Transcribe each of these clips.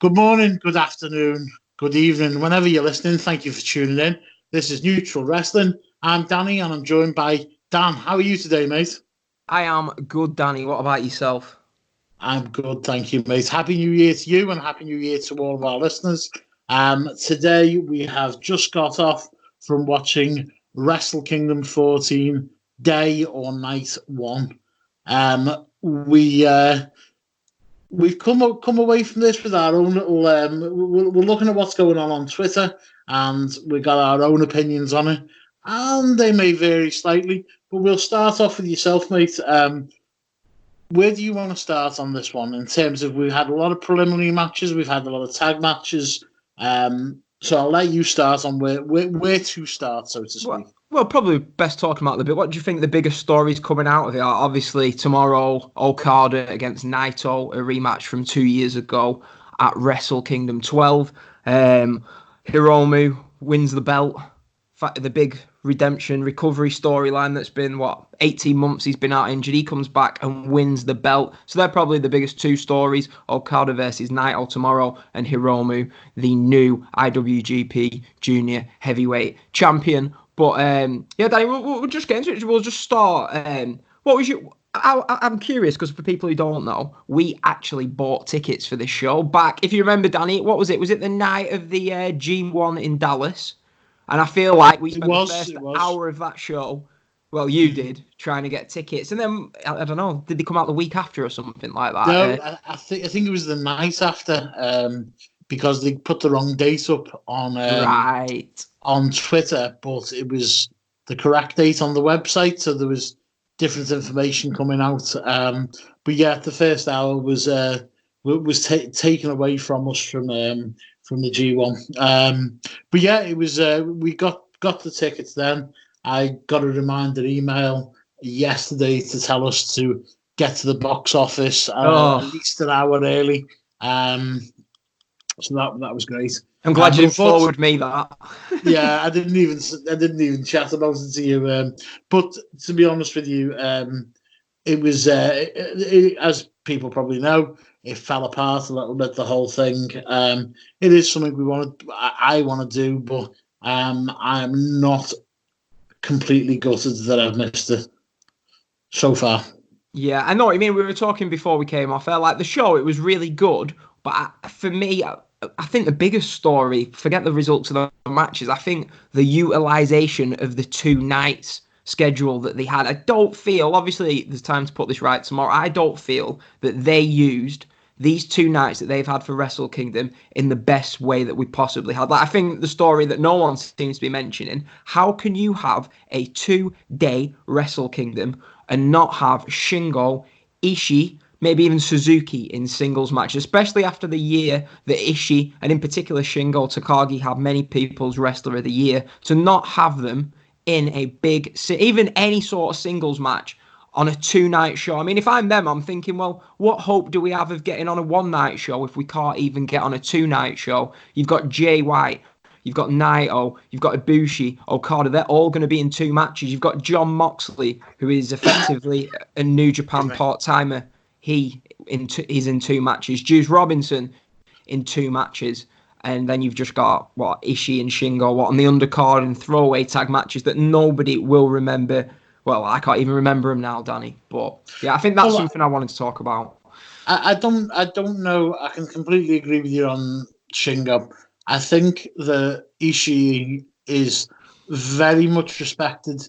Good morning, good afternoon, good evening, whenever you're listening. Thank you for tuning in. This is Neutral Wrestling. I'm Danny and I'm joined by Dan. How are you today, mate? I am good, Danny. What about yourself? I'm good, thank you, mate. Happy New Year to you and Happy New Year to all of our listeners. Today we have just got off from watching Wrestle Kingdom 14, day or night one. We've come away from this with our own little. We're looking at what's going on Twitter, and we got our own opinions on it, and they may vary slightly. But we'll start off with yourself, mate. Where do you want to start on this one? In terms of, we've had a lot of preliminary matches, we've had a lot of tag matches. So I'll let you start on where to start, so to speak. Well, probably best talking about the bit. What do you think the biggest stories coming out of it are? Obviously, tomorrow, Okada against Naito, a rematch from 2 years ago at Wrestle Kingdom 12. Hiromu wins the belt. The big redemption recovery storyline that's been 18 months he's been out injured. He comes back and wins the belt. So they're probably the biggest two stories. Okada versus Naito tomorrow, and Hiromu, the new IWGP Junior Heavyweight Champion. But yeah, Danny, we'll just get into it. We'll just start. What was your? I'm curious because for people who don't know, we actually bought tickets for this show back. If you remember, Danny, what was it? Was it the night of the G1 in Dallas? And I feel like we spent the first hour of that show, well, you did, trying to get tickets. And then, I don't know, did they come out the week after or something like that? No, I think it was the night after, because they put the wrong date up on on Twitter, but it was the correct date on the website, so there was different information coming out. But yeah, the first hour was taken away from us from the G1. But yeah, it was. We got the tickets then. I got a reminder email yesterday to tell us to get to the box office at least an hour early. So that was great. I'm glad you forwarded me that. Yeah, I didn't even chat about it to you. But to be honest with you, it was as people probably know, it fell apart a little bit, the whole thing. It is something I want to do, but I'm not completely gutted that I've missed it so far. Yeah, I know what you mean. We were talking before we came off. Like the show, it was really good, but for me, I think the biggest story, forget the results of the matches, I think the utilisation of the 2 nights schedule that they had. I don't feel, obviously there's time to put this right tomorrow, I don't feel that they used these 2 nights that they've had for Wrestle Kingdom in the best way that we possibly had. Like, I think the story that no one seems to be mentioning, how can you have a 2-day Wrestle Kingdom and not have Shingo, Ishii, maybe even Suzuki in singles matches, especially after the year that Ishii, and in particular Shingo Takagi, have many people's Wrestler of the Year, to not have them in a big, even any sort of singles match on a 2-night show. I mean, if I'm them, I'm thinking, well, what hope do we have of getting on a 1-night show if we can't even get on a 2-night show? You've got Jay White, you've got Naito, you've got Ibushi, Okada. They're all going to be in 2 matches. You've got Jon Moxley, who is effectively a New Japan part-timer. He's in 2 matches. Juice Robinson in 2 matches. And then you've just got, Ishii and Shingo, on the undercard and throwaway tag matches that nobody will remember. Well, I can't even remember them now, Danny. But yeah, I think that's something I wanted to talk about. I don't know. I can completely agree with you on Shingo. I think the Ishii is very much respected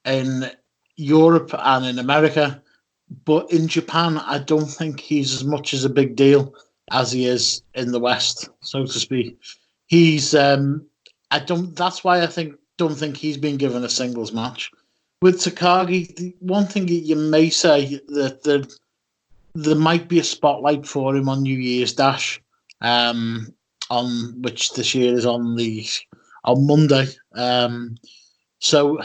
in Europe and in America, but in Japan, I don't think he's as much as a big deal as he is in the West, so to speak. He's that's why I don't think he's been given a singles match. With Takagi, the one thing you may say that there might be a spotlight for him on New Year's Dash, on which this year is on Monday. So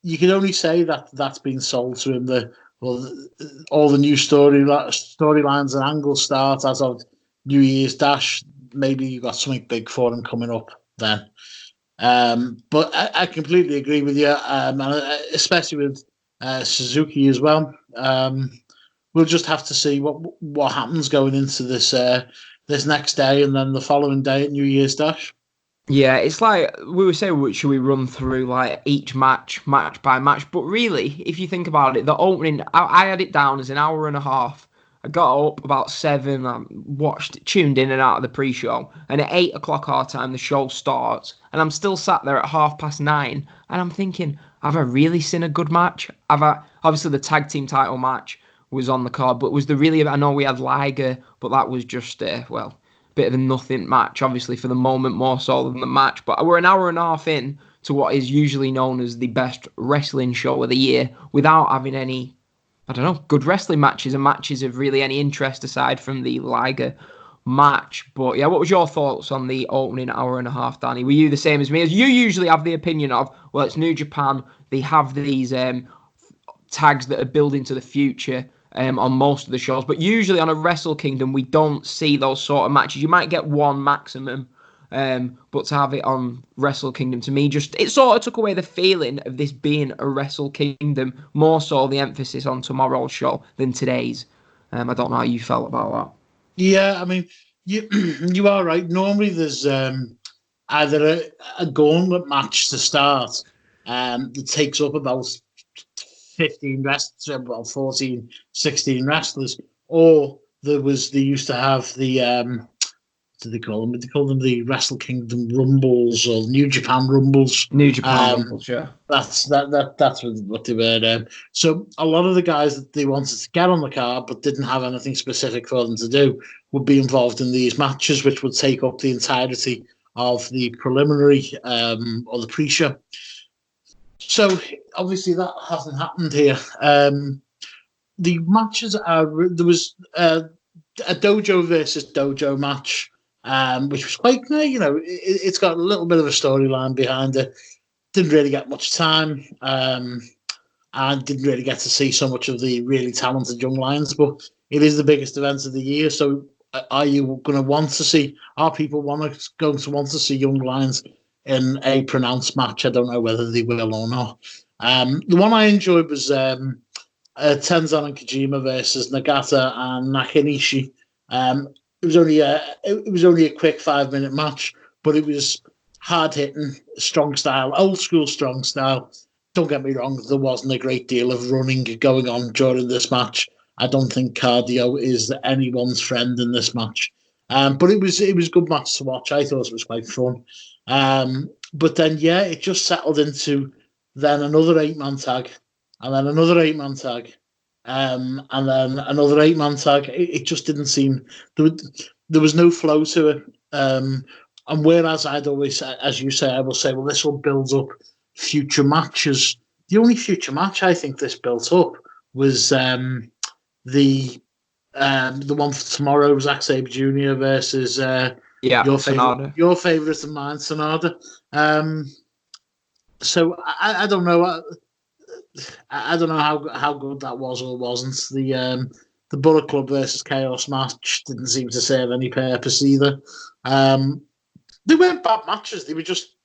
you can only say that that's been sold to him. All the new storylines and angles start as of New Year's Dash. Maybe you got something big for him coming up then. But I completely agree with you, and especially with Suzuki as well. We'll just have to see what happens going into this this next day and then the following day at New Year's Dash. Yeah, it's like we were saying, should we run through like each match by match? But really, if you think about it, the opening, I had it down as an hour and a half. I got up about 7, tuned in and out of the pre-show, and at 8 o'clock our time, the show starts, and I'm still sat there at 9:30, and I'm thinking, have I really seen a good match? Obviously the tag team title match was on the card, but was there really? I know we had Liger, but that was just bit of a nothing match, obviously for the moment more so than the match. But we're an hour and a half in to what is usually known as the best wrestling show of the year, without having any, I don't know, good wrestling matches and matches of really any interest aside from the Liger match. But yeah, what was your thoughts on the opening hour and a half, Danny? Were you the same as me? As you usually have the opinion of, well, it's New Japan, they have these tags that are building to the future on most of the shows, but usually on a Wrestle Kingdom we don't see those sort of matches. You might get one maximum, but to have it on Wrestle Kingdom, to me, it sort of took away the feeling of this being a Wrestle Kingdom, more so the emphasis on tomorrow's show than today's. I don't know how you felt about that. Yeah, I mean, you are right. Normally there's either a gauntlet match to start that takes up about 15 wrestlers, well, 14, 16 wrestlers, or they used to have the what do they call them? They call them the Wrestle Kingdom Rumbles or New Japan Rumbles. New Japan Rumbles, yeah. That's what they were. So a lot of the guys that they wanted to get on the card but didn't have anything specific for them to do would be involved in these matches, which would take up the entirety of the preliminary or the pre-show. So obviously that hasn't happened here. The matches there was a dojo versus dojo match, which was quite, it's got a little bit of a storyline behind it. Didn't really get much time, and didn't really get to see so much of the really talented young lions. But it is the biggest event of the year, so are you going to want to see? Are people going to want to see young lions in a pronounced match? I don't know whether they will or not. The one I enjoyed was Tenzan and Kojima versus Nagata and Nakanishi. It was only a quick 5-minute match, but it was hard hitting, strong style, old school strong style. Don't get me wrong, there wasn't a great deal of running going on during this match. I don't think cardio is anyone's friend in this match. But it was a good match to watch. I thought it was quite fun. But then, yeah, it just settled into then another 8-man tag, and then another 8-man tag, and then another 8-man tag. It just didn't seem there was no flow to it. And whereas I'd always, as you say, I will say, well, this will build up future matches. The only future match I think this built up was the one for tomorrow, Zack Sabre Jr. versus your favorite and mine, Sonada. So I don't know. I don't know how good that was or wasn't. The Bullet Club versus Chaos match didn't seem to serve any purpose either. They weren't bad matches. They were just.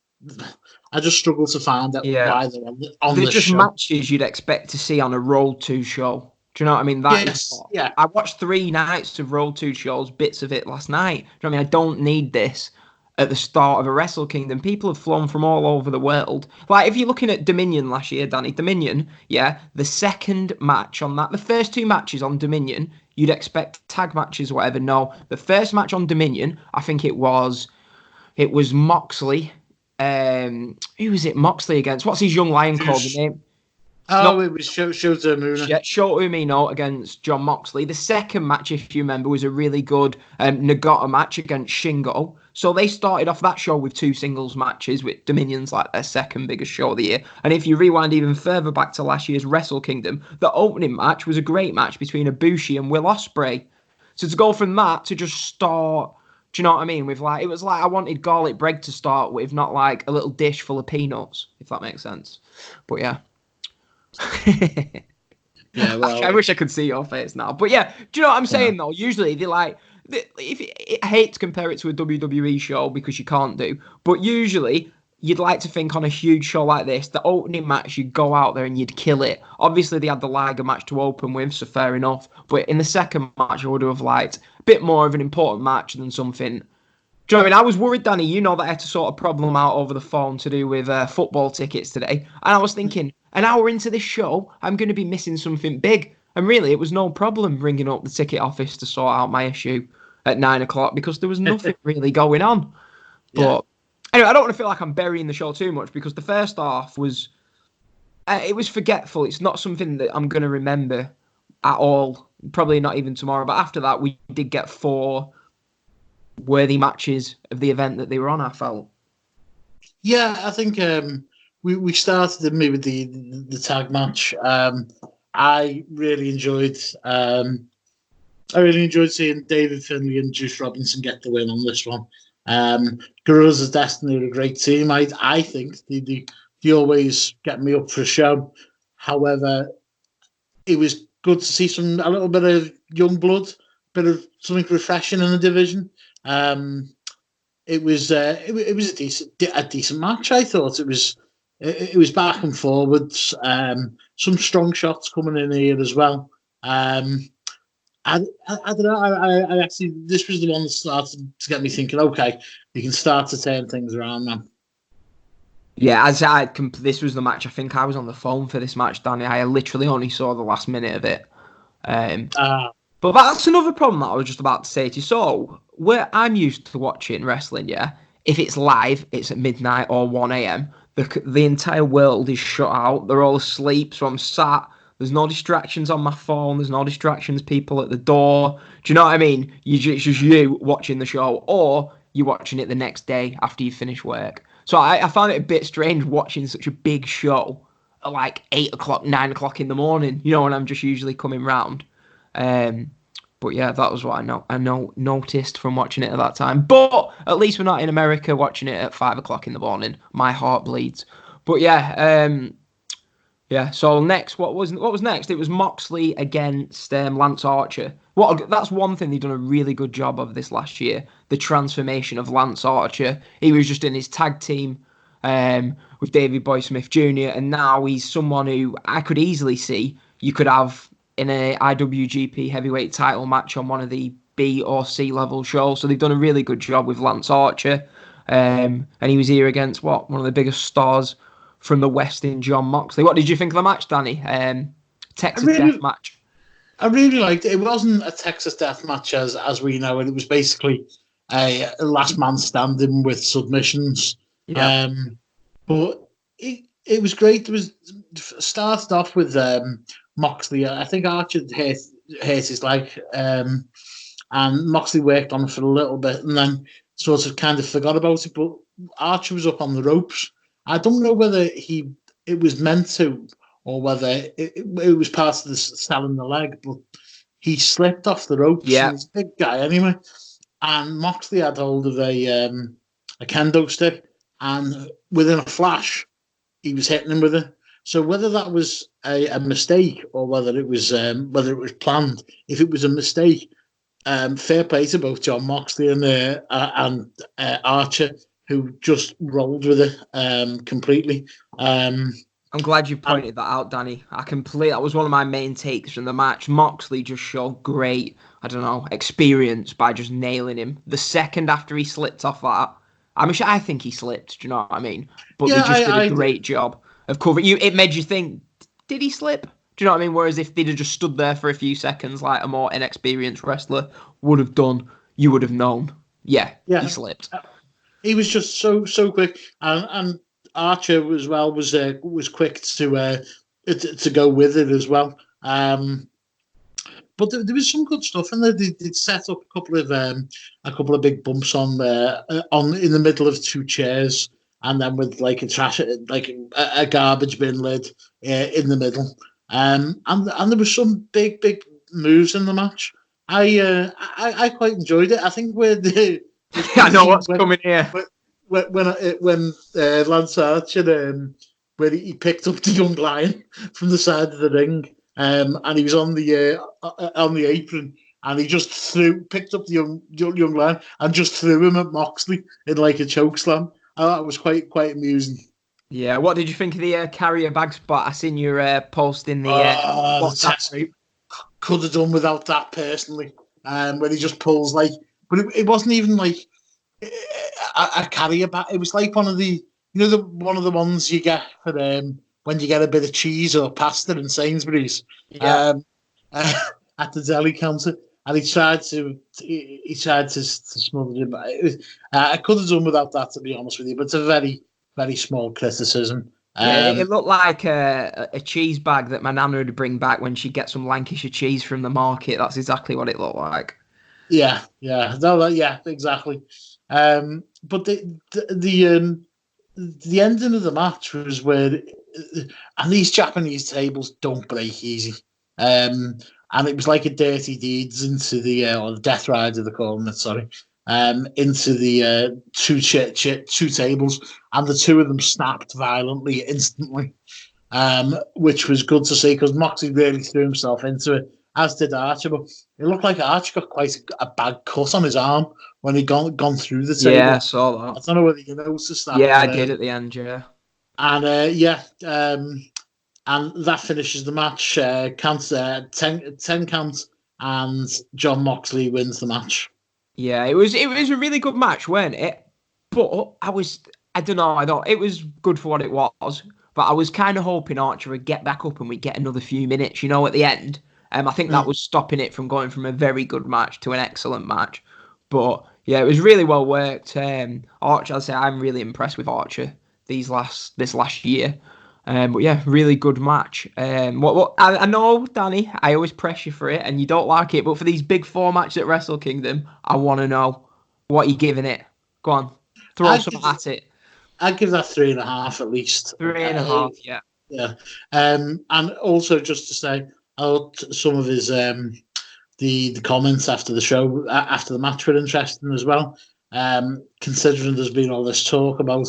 I just struggled to find out why they're on they're the just show. Matches you'd expect to see on a Road 2 show. Do you know what I mean? Yeah. I watched 3 nights of Road 2 shows, bits of it last night. Do you know what I mean? I don't need this at the start of a Wrestle Kingdom. People have flown from all over the world. Like, if you're looking at Dominion last year, Danny, Dominion, the second match on that, the first 2 matches on Dominion, you'd expect tag matches or whatever. No, the first match on Dominion, I think it was Moxley. Who was it Moxley against? What's his young lion called? The name? It was Shota Umino. Yeah, Shota Umino against John Moxley. The second match, if you remember, was a really good Nagata match against Shingo. So they started off that show with 2 singles matches, with Dominion's like their second biggest show of the year. And if you rewind even further back to last year's Wrestle Kingdom, the opening match was a great match between Ibushi and Will Ospreay. So to go from that to just start, do you know what I mean? With it was like I wanted garlic bread to start with, not like a little dish full of peanuts, if that makes sense. But yeah. Yeah, well, I wish I could see your face now. But yeah, do you know what I'm saying though? Usually I hate to compare it to a WWE show because you can't do, but usually you'd like to think on a huge show like this, the opening match, you'd go out there and you'd kill it. Obviously, they had the Liger match to open with, so fair enough. But in the second match, I would have liked a bit more of an important match than something. Do you know what I mean? I was worried, Danny, you know that I had to sort of problem out over the phone to do with football tickets today. And I was thinking, an hour into this show, I'm going to be missing something big. And really, it was no problem ringing up the ticket office to sort out my issue at 9 o'clock because there was nothing really going on. But anyway, I don't want to feel like I'm burying the show too much because the first half was, it was forgetful. It's not something that I'm going to remember at all. Probably not even tomorrow. But after that, we did get 4 worthy matches of the event that they were on, I felt. Yeah, I think we started maybe with the tag match. I really enjoyed seeing David Finlay and Juice Robinson get the win on this one. Gorillas of Destiny are a great team. I think they always get me up for a show. However, it was good to see a little bit of young blood, bit of something refreshing in the division. It was a decent match. I thought it was back and forwards. Some strong shots coming in here as well. I don't know. I actually, this was the one that started to get me thinking. Okay, you can start to turn things around now. Yeah, this was the match. I think I was on the phone for this match, Danny. I literally only saw the last minute of it. But that's another problem that I was just about to say to you. So, where I'm used to watching wrestling, yeah, if it's live, it's at midnight or 1 a.m. The entire world is shut out. They're all asleep, so I'm sat. There's no distractions on my phone. There's no distractions, people at the door. Do you know what I mean? It's just you watching the show, or you're watching it the next day after you finish work. So I found it a bit strange watching such a big show at like 8 o'clock, 9 o'clock in the morning, you know, when I'm just usually coming round. But yeah, that was what I noticed from watching it at that time. But at least we're not in America watching it at 5 o'clock in the morning. My heart bleeds. But yeah, yeah. So next, what was next? It was Moxley against Lance Archer. That's one thing they've done a really good job of this last year. The transformation of Lance Archer. He was just in his tag team with Davey Boy Smith Jr. and now he's someone who I could easily see you could have in a IWGP heavyweight title match on one of the B or C level shows. So they've done a really good job with Lance Archer. And he was here against one of the biggest stars from the West in John Moxley. What did you think of the match, Danny? Texas Death Match. I really liked it. It wasn't a Texas Death Match as we know it. It was basically a last man standing with submissions. Yeah. But it was great. It was started off with Moxley. I think Archer hurt his leg, and Moxley worked on it for a little bit, and then sort of kind of forgot about it. But Archer was up on the ropes. I don't know whether it was meant to, or whether it was part of the selling the leg, but he slipped off the ropes. Yeah, he's a big guy anyway, and Moxley had hold of a kendo stick, and within a flash, he was hitting him with it. So whether that was a mistake or whether it was planned, if it was a mistake, fair play to both John Moxley and Archer, who just rolled with it completely. I'm glad you pointed that out, Danny. That was one of my main takes from the match. Moxley just showed great, experience by just nailing him. The second after he slipped off that, I think he slipped, do you know what I mean? But they just did a great job of covering you. It made you think, did he slip? Do you know what I mean? Whereas if they'd have just stood there for a few seconds like a more inexperienced wrestler would have done, you would have known. Yeah, he slipped. He was just so quick, and Archer as well was quick to go with it as well. But there was some good stuff, and they set up a couple of big bumps on in the middle of two chairs, and then with like a garbage bin lid in the middle. And there was some big moves in the match. I quite enjoyed it. I think I know what's coming here. When Lance Archer where he picked up the young lion from the side of the ring. And he was on the apron, and he just picked up the young lion and just threw him at Moxley in like a choke slam. thought it was quite amusing. Yeah, what did you think of the carrier bag spot? I seen your post in the The WhatsApp test group. could have done without that personally. When he just pulls like, but it wasn't even like a carrier bag. It was like one of the, one of the ones you get for when you get a bit of cheese or pasta in Sainsbury's. Yeah, Um, at the deli counter, and he tried to smother it. But I could have done without that, to be honest with you. But it's a very very small criticism. yeah. It looked like a cheese bag that my nana would bring back when she gets some Lancashire cheese from the market. That's exactly what it looked like. Yeah, no, yeah, exactly. But the ending of the match was where, and these Japanese tables don't break easy. And it was like a dirty deeds into or the death rider, they're calling it, sorry, into the two tables, and the two of them snapped violently instantly, which was good to see because Moxley really threw himself into it, as did Archer. But it looked like Archer got quite a bad cut on his arm when he'd gone through the Yeah, I table. saw I that. don't know whether you noticed that, Yeah, but I did at the end. Yeah. and and that finishes the match. Counts 10 count, and John Moxley wins the match. Yeah, it was a really good match, wasn't it? But I don't know, I thought it was good for what it was, but I was kind of hoping Archer would get back up and we'd get another few minutes, at the end. I think that Mm. was stopping it from going from a very good match to an excellent match. But yeah, it was really well worked. Archer, I'd say I'm really impressed with Archer this last year. But yeah, really good match. What I know, Danny, I always press you for it, and you don't like it. But for these big four matches at Wrestle Kingdom, I want to know what you're giving it. Go on, throw I'd some give, at it. I'd give that 3.5 at least. 3.5. Yeah. Yeah. And also just to say, some of his the comments after the show, after the match, were interesting as well. Considering there's been all this talk about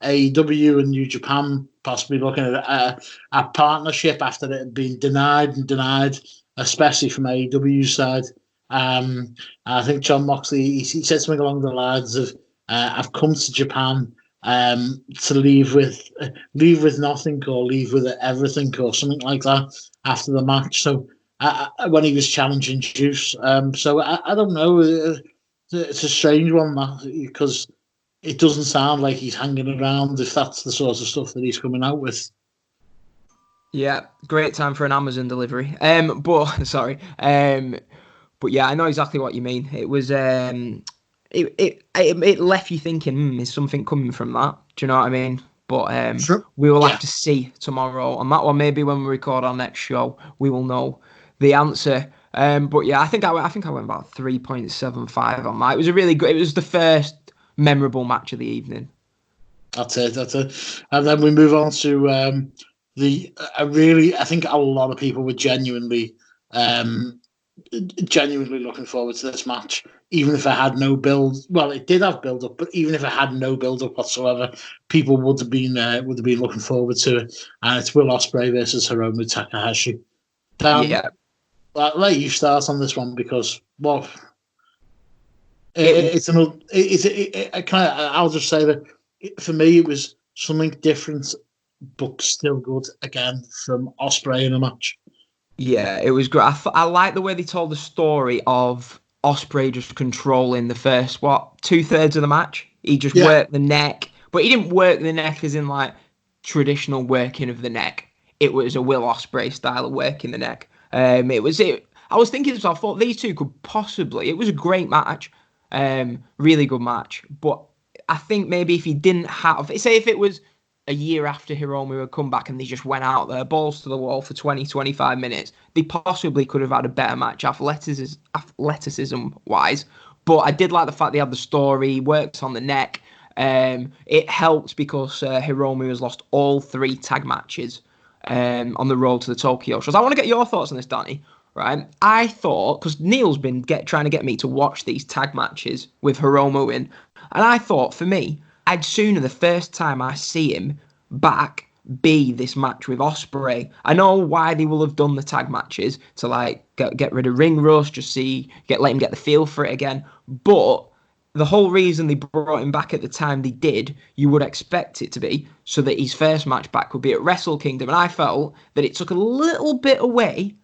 AEW and New Japan possibly looking at a partnership after it had been denied and denied, especially from AEW's side. I think John Moxley, he said something along the lines of, "I've come to Japan to leave with nothing or leave with everything," or something like that after the match. So when he was challenging Juice. So I don't know. It's a strange one, that, because it doesn't sound like he's hanging around if that's the sort of stuff that he's coming out with. Yeah, great time for an Amazon delivery. But sorry. But yeah, I know exactly what you mean. It was it left you thinking, is something coming from that? Do you know what I mean? But Sure. we will have Yeah. to see tomorrow on that one. Maybe when we record our next show, we will know the answer. But yeah, I went about 3.75 on that. It was a really good. It was the first memorable match of the evening. That's it. That's it. And then we move on to I think a lot of people were um, genuinely looking forward to this match, even if it had no build. Well, it did have build up, but even if it had no build up whatsoever, people would have been looking forward to it. And it's Will Ospreay versus Hiromu Takahashi. Dan, Yeah, let you start on this one because, well, it it's an. I'll just say that for me it was something different, but still good again from Ospreay in a match. Yeah, it was great. I like the way they told the story of Osprey just controlling the first, 2/3 of the match. He just Yeah, worked the neck, but he didn't work the neck as in like traditional working of the neck. It was a Will Osprey style of working the neck. It was it. I was thinking to myself, I thought these two could possibly. It was a great match, really good match. But I think maybe if he didn't have, say, if it was a year after Hiromu had come back and they just went out there, balls to the wall for 20, 25 minutes, they possibly could have had a better match athleticism-wise. But I did like the fact they had the story, worked on the neck. It helped because Hiromu has lost all 3 tag matches on the road to the Tokyo shows. I want to get your thoughts on this, Danny. Right? I thought, because Neil's been trying to get me to watch these tag matches with Hiromu in, and I thought, for me, I'd sooner the first time I see him back be this match with Ospreay. I know why they will have done the tag matches to like get rid of ring rust, just let him get the feel for it again. But the whole reason they brought him back at the time they did, you would expect it to be so that his first match back would be at Wrestle Kingdom. And I felt that it took a little bit away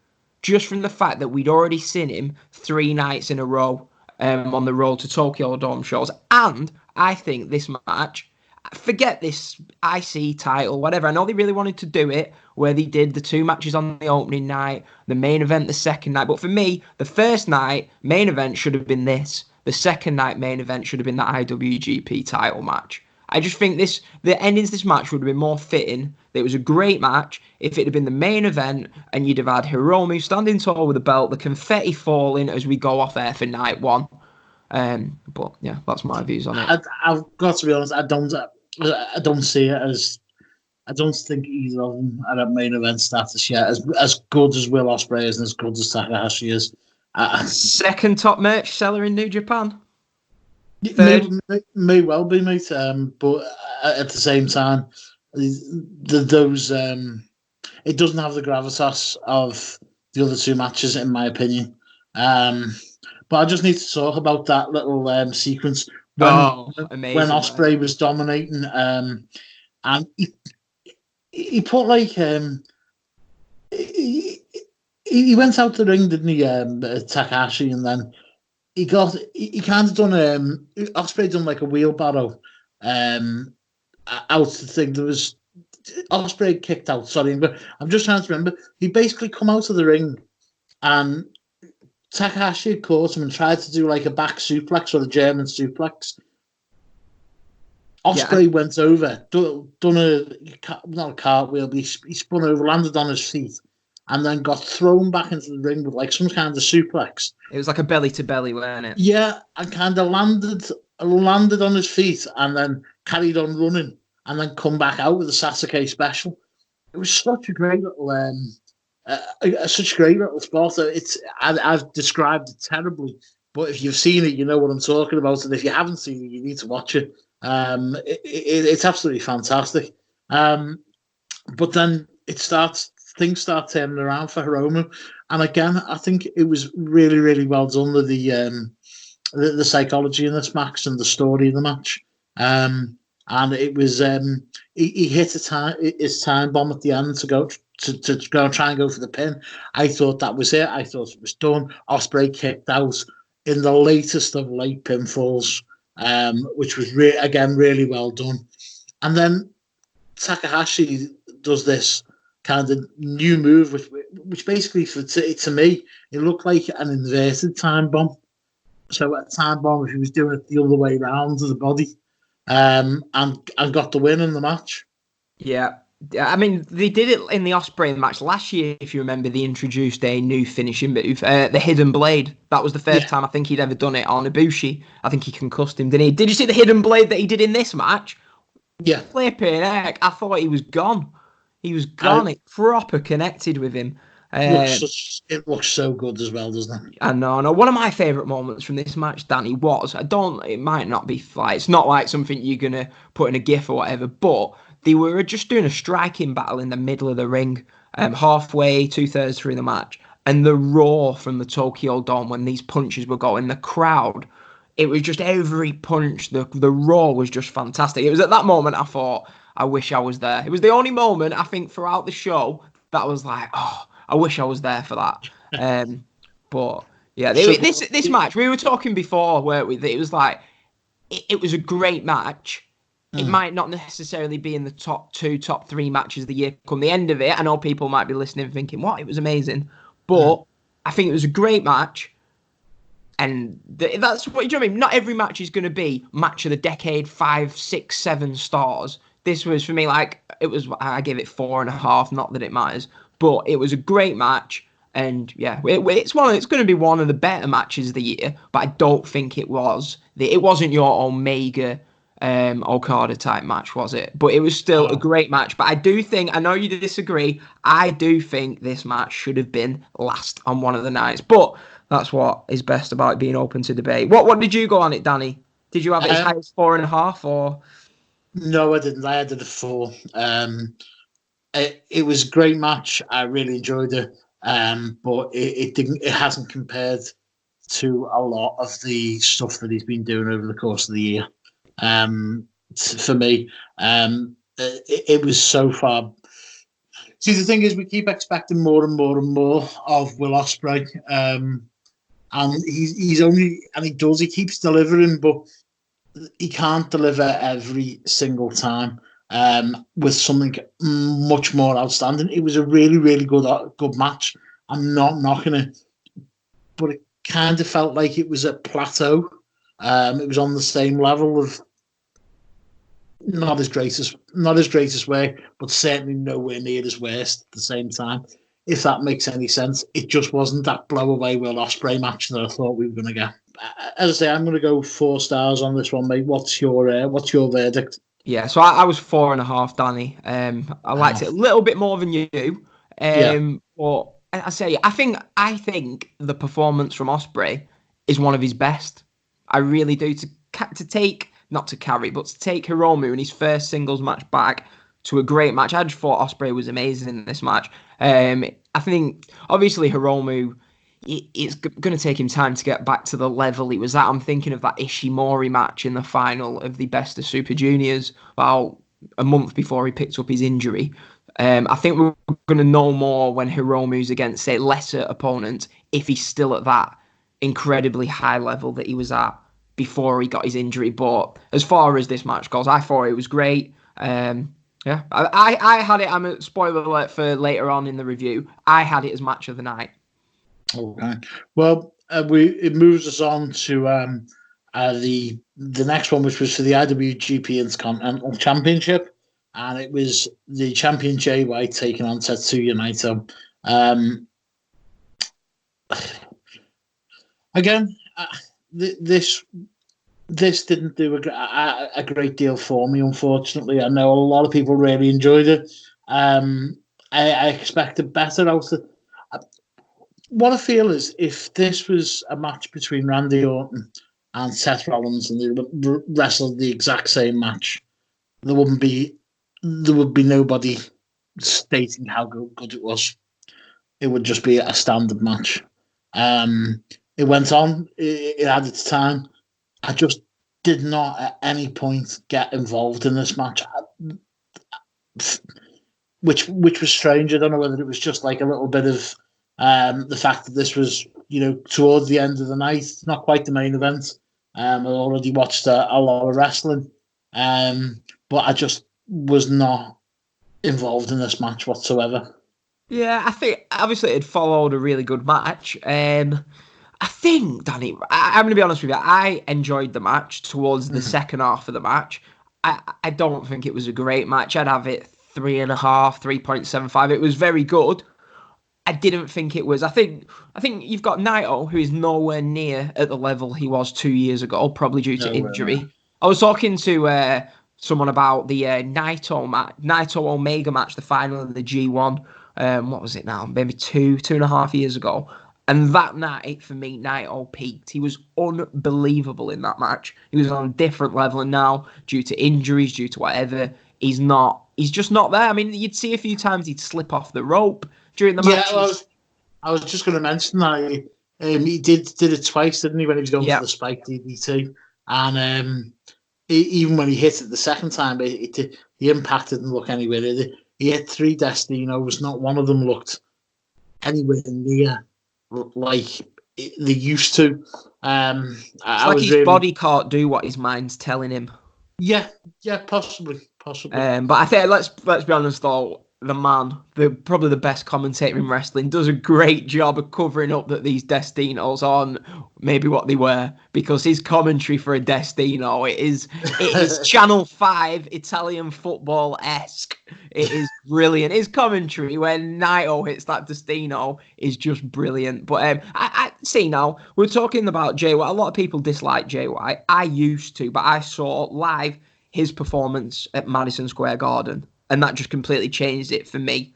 just from the fact that we'd already seen him 3 nights in a row on the road to Tokyo Dome shows. And I think this match, forget this IC title, whatever. I know they really wanted to do it where they did the 2 matches on the opening night, the main event the second night. But for me, the first night main event should have been this. The second night main event should have been that IWGP title match. I just think the endings of this match would have been more fitting. It was a great match if it had been the main event and you'd have had Hiromu standing tall with the belt, the confetti falling as we go off air for night 1. But yeah, that's my views on it. I've got to be honest. I don't see it as. I don't think either of them are at main event status yet. As good as Will Ospreay is and as good as Takahashi is. Second top merch seller in New Japan. May well be, mate. But at the same time, those it doesn't have the gravitas of the other 2 matches, in my opinion. But I just need to talk about that little sequence when Ospreay was dominating, and he put like he went out the ring, didn't he, Takahashi, and then he kind of done Ospreay done like a wheelbarrow out the thing. There was Ospreay kicked out. Sorry, but I'm just trying to remember. He basically come out of the ring and Takahashi had caught him and tried to do like a back suplex or a German suplex. Ospreay went over, done not a cartwheel, but he spun over, landed on his feet, and then got thrown back into the ring with like some kind of suplex. It was like a belly to belly, wasn't it? Yeah, and kind of landed on his feet and then carried on running and then come back out with a Sasuke special. It was such a great little spot. I've described it terribly, but if you've seen it, you know what I'm talking about. And if you haven't seen it, you need to watch it. It's absolutely fantastic. But then things start turning around for Hiromu, and again, I think it was really, really well done with the psychology in this match and the story of the match. And it was he hit his time bomb at the end to go and try and go for the pin. I thought that was it. I thought it was done. Ospreay kicked out in the latest of late pinfalls, which was again really well done. And then Takahashi does this kind of new move, which basically to me it looked like an inverted time bomb. So a time bomb, if he was doing it the other way around to the body, and got the win in the match. Yeah. I mean, they did it in the Ospreay match last year, if you remember. They introduced a new finishing move, the Hidden Blade. That was the first time I think he'd ever done it on Ibushi. I think he concussed him, didn't he? Did you see the Hidden Blade that he did in this match? Yeah. Flipping heck, I thought he was gone. He was gone. It proper connected with him. It looks so good as well, doesn't it? I know. One of my favourite moments from this match, Danny, was, it might not be like, it's not like something you're going to put in a GIF or whatever, but they were just doing a striking battle in the middle of the ring, halfway, 2/3 through the match. And the roar from the Tokyo Dome when these punches were going, the crowd, it was just every punch, the roar was just fantastic. It was at that moment I thought, I wish I was there. It was the only moment, I think, throughout the show that was like, oh, I wish I was there for that. But yeah, this match, we were talking before, weren't we? That it was like, it was a great match. It might not necessarily be in the top 2, top 3 matches of the year come the end of it. I know people might be listening thinking, what? It was amazing. But I think it was a great match. And that's what, you know what I mean? Not every match is going to be match of the decade, 5, 6, 7 stars. This was, for me, like, I gave it 4.5, not that it matters. But it was a great match. And yeah, it's going to be one of the better matches of the year. But I don't think it was. It wasn't your Omega Okada type match, was it? But it was still a great match. But I do think, I know you disagree, I do think this match should have been last on one of the nights. But that's what is best about it being open to debate. What did you go on it, Danny? Did you have it as high as 4.5 or? No, I didn't. I had it at 4. It was a great match. I really enjoyed it. But it hasn't compared to a lot of the stuff that he's been doing over the course of the year. For me, it was so far. See, the thing is, we keep expecting more and more and more of Will Ospreay, and he's only, and he keeps delivering, but he can't deliver every single time with something much more outstanding. It was a really, really good match. I'm not knocking it, but it kind of felt like it was a plateau. It was on the same level of not his greatest work, but certainly nowhere near his worst at the same time. If that makes any sense, it just wasn't that blow away Will Ospreay match that I thought we were going to get. As I say, I'm going to go 4 stars on this one, mate. What's your verdict? Yeah, so I was 4.5, Danny. I liked it a little bit more than you. But I say I think the performance from Ospreay is one of his best. I really do. To take, not to carry, but to take Hiromu in his first singles match back to a great match. I just thought Ospreay was amazing in this match. I think obviously Hiromu, it's going to take him time to get back to the level he was at. I'm thinking of that Ishimori match in the final of the Best of Super Juniors about a month before he picked up his injury. I think we're going to know more when Hiromu's against, say, lesser opponents, if he's still at that incredibly high level that he was at before he got his injury. But as far as this match goes, I thought it was great. Yeah, I had it. I'm a spoiler alert for later on in the review. I had it as match of the night. Okay. Well, it moves us on to the next one, which was for the IWGP Intercontinental Championship, and it was the champion Jay White taking on Tetsuya Naito. Again, this didn't do a great deal for me, unfortunately. I know a lot of people really enjoyed it. I expected better out of. What I feel is, if this was a match between Randy Orton and Seth Rollins and they wrestled the exact same match, there would be nobody stating how good it was. It would just be a standard match. It went on. It had its time. I just did not at any point get involved in this match, which was strange. I don't know whether it was just like a little bit of the fact that this was, towards the end of the night, not quite the main event. I already watched a lot of wrestling, but I just was not involved in this match whatsoever. Yeah, I think obviously it followed a really good match. I think, Danny, I'm going to be honest with you, I enjoyed the match towards the second half of the match. I don't think it was a great match. I'd have it 3.5, 3.75. It was very good. I didn't think it was. I think you've got Naito, who is nowhere near at the level he was 2 years ago, probably due to injury. I was talking to someone about the Naito Omega match, the final of the G1. What was it now? Maybe 2.5 years ago. And that night, for me, Naito peaked. He was unbelievable in that match. He was on a different level, and now, due to injuries, due to whatever, he's just not there. I mean, you'd see a few times he'd slip off the rope during the match. Yeah, I was just going to mention that he did it twice, didn't he, when he was going for the spike DDT, and even when he hit it the second time, the impact didn't look anywhere. He hit 3 Destinos. Not one of them looked anywhere near like they used to. It's like his body can't do what his mind's telling him. Yeah, possibly. But I think let's be honest though, the man, probably the best commentator in wrestling, does a great job of covering up that these Destinos aren't maybe what they were, because his commentary for a Destino, it is Channel 5 Italian football-esque. It is brilliant. His commentary when Naito hits that Destino is just brilliant. But I see now, we're talking about Jay White. A lot of people dislike Jay White. I used to, but I saw live his performance at Madison Square Garden, and that just completely changed it for me.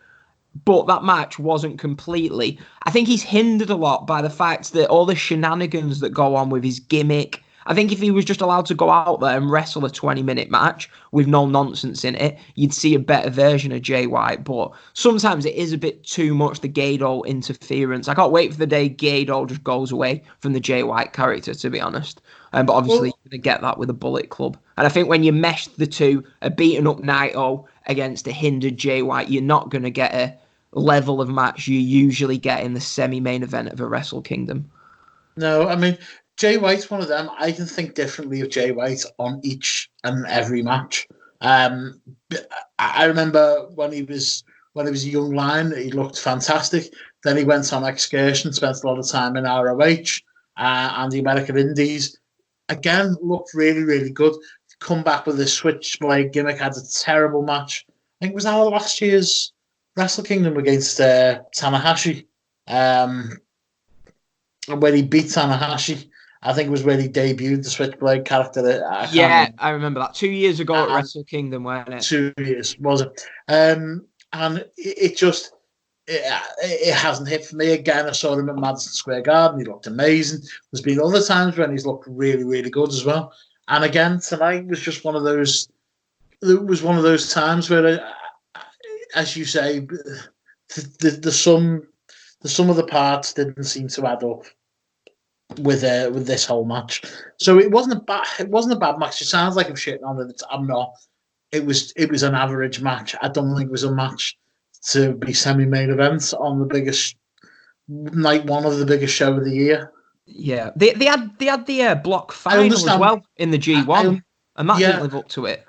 But that match wasn't completely. I think he's hindered a lot by the fact that all the shenanigans that go on with his gimmick. I think if he was just allowed to go out there and wrestle a 20-minute match with no nonsense in it, you'd see a better version of Jay White. But sometimes it is a bit too much, the Gaydol interference. I can't wait for the day Gaydol just goes away from the Jay White character, to be honest. But obviously, you're going to get that with a Bullet Club. And I think when you mesh the two, a beaten up Naito against a hindered Jay White, you're not going to get a level of match you usually get in the semi-main event of a Wrestle Kingdom. No, I mean, Jay White's one of them. I can think differently of Jay White on each and every match. I remember when he was a young lion, he looked fantastic. Then he went on excursion, spent a lot of time in ROH and the American Indies. Again, looked really, really good. Come back with a switchblade gimmick, had a terrible match. I think it was our last year's Wrestle Kingdom against Tanahashi. When he beat Tanahashi, I think it was when he debuted the Switchblade character. I remember that 2 years ago at Wrestle Kingdom, wasn't it? 2 years, was it? And it hasn't hit for me again. I saw him at Madison Square Garden. He looked amazing. There's been other times when he's looked really, really good as well. And again, tonight was just one of those. It was one of those times where, as you say, the sum of the parts didn't seem to add up with this whole match. So it wasn't a bad match. It sounds like I'm shitting on it. I'm not. It was an average match. I don't think it was a match to be semi-main event on the biggest night one of the biggest show of the year. Yeah, they had the block final as well in the G1, and that didn't live up to it.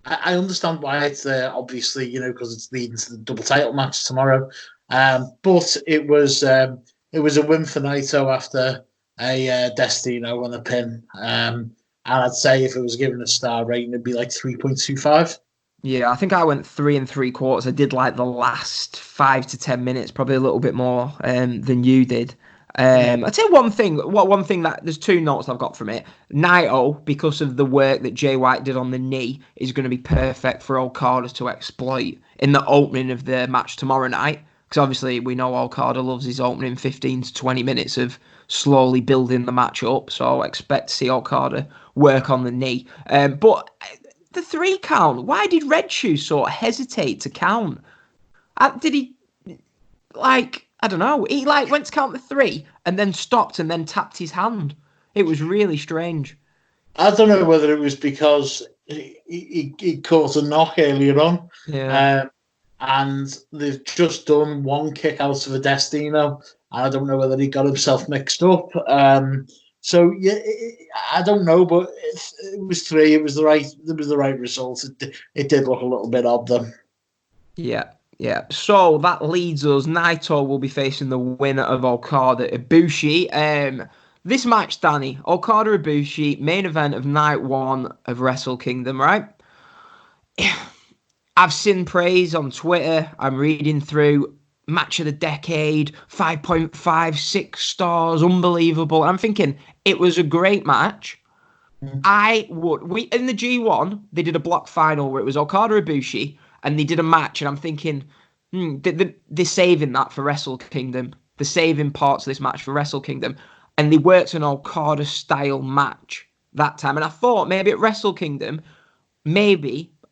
I understand why it's there, obviously, because it's leading to the double title match tomorrow. But it was a win for Naito after a Destino and a pin. And I'd say if it was given a star rating, it'd be like 3.25. Yeah, I think I went 3 3/4. I did like the last 5 to 10 minutes, probably a little bit more than you did. I'd say one thing that there's 2 notes I've got from it. Naito, because of the work that Jay White did on the knee, is going to be perfect for Okada to exploit in the opening of the match tomorrow night. Because obviously we know Okada loves his opening 15 to 20 minutes of slowly building the match up. So I expect to see Okada work on the knee. But the 3 count, why did Red Shoe sort of hesitate to count? Did he, I don't know. He went to count the 3 and then stopped and then tapped his hand. It was really strange. I don't know whether it was because he caught a knock earlier on. Yeah. And they've just done 1 kick out of a Destino. And I don't know whether he got himself mixed up. So yeah, I don't know, but it was 3. It was the right result. It did look a little bit odd though. Yeah. Yeah, so that leads us. Naito will be facing the winner of Okada Ibushi. This match, Danny, Okada Ibushi, main event of night 1 of Wrestle Kingdom, right? I've seen praise on Twitter. I'm reading through match of the decade, 5.5, 6 stars, unbelievable. I'm thinking it was a great match. In the G1, they did a block final where it was Okada Ibushi, and they did a match, and I'm thinking, they're saving that for Wrestle Kingdom. They're saving parts of this match for Wrestle Kingdom. And they worked an Okada-style match that time. And I thought maybe at Wrestle Kingdom,